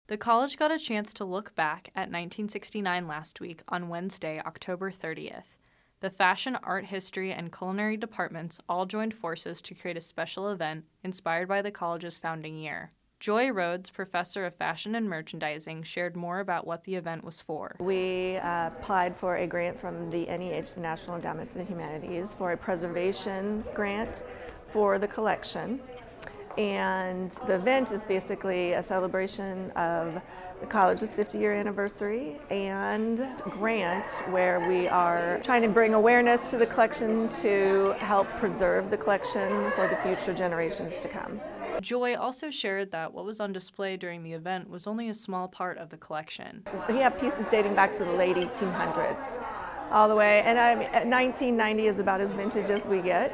The college got a chance to look back at 1969 last week on Wednesday, October 30th. The fashion, art history, and culinary departments all joined forces to create a special event inspired by the college's founding year. Joy Rhodes, professor of fashion and merchandising, shared more about what the event was for. We applied for a grant from the NEH, the National Endowment for the Humanities, for a preservation grant for the collection. And the event is basically a celebration of the college's 50-year anniversary and grant where we are trying to bring awareness to the collection to help preserve the collection for the future generations to come. Joy also shared that what was on display during the event was only a small part of the collection. We have pieces dating back to the late 1800s, all the way, and 1990 is about as vintage as we get.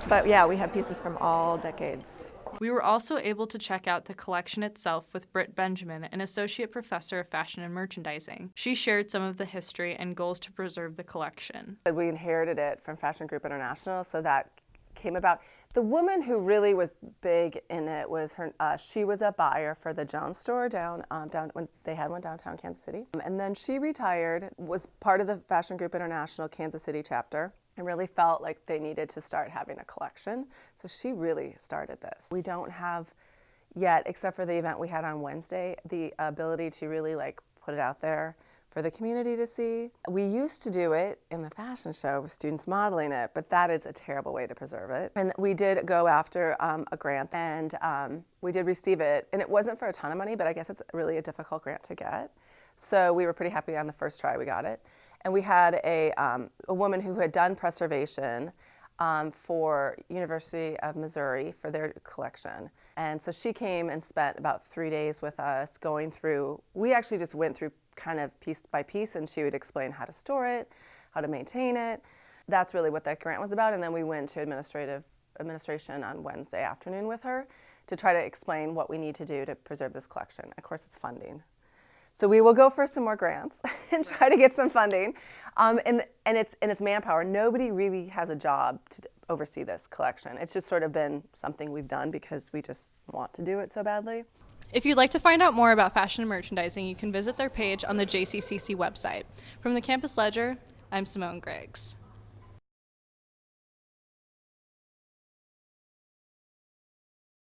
But yeah, we have pieces from all decades. We were also able to check out the collection itself with Britt Benjamin, an associate professor of fashion and merchandising. She shared some of the history and goals to preserve the collection. We inherited it from Fashion Group International, so that came about. The woman who really was big in it was her. She was a buyer for the Jones store down when they had one downtown Kansas City, and then she retired. Was part of the Fashion Group International Kansas City chapter. And really felt like they needed to start having a collection. So she really started this. We don't have yet, except for the event we had on Wednesday, the ability to really put it out there for the community to see. We used to do it in the fashion show with students modeling it, but that is a terrible way to preserve it. And we did go after a grant, and we did receive it. And it wasn't for a ton of money, but I guess it's really a difficult grant to get. So we were pretty happy on the first try we got it. And we had a woman who had done preservation for University of Missouri for their collection. And so she came and spent about 3 days with us going through. We actually just went through kind of piece by piece, and she would explain how to store it, how to maintain it. That's really what that grant was about. And then we went to administration on Wednesday afternoon with her to try to explain what we need to do to preserve this collection. Of course, it's funding. So we will go for some more grants and try to get some funding, and it's manpower. Nobody really has a job to oversee this collection. It's just sort of been something we've done because we just want to do it so badly. If you'd like to find out more about fashion and merchandising, you can visit their page on the JCCC website. From the Campus Ledger, I'm Simone Griggs.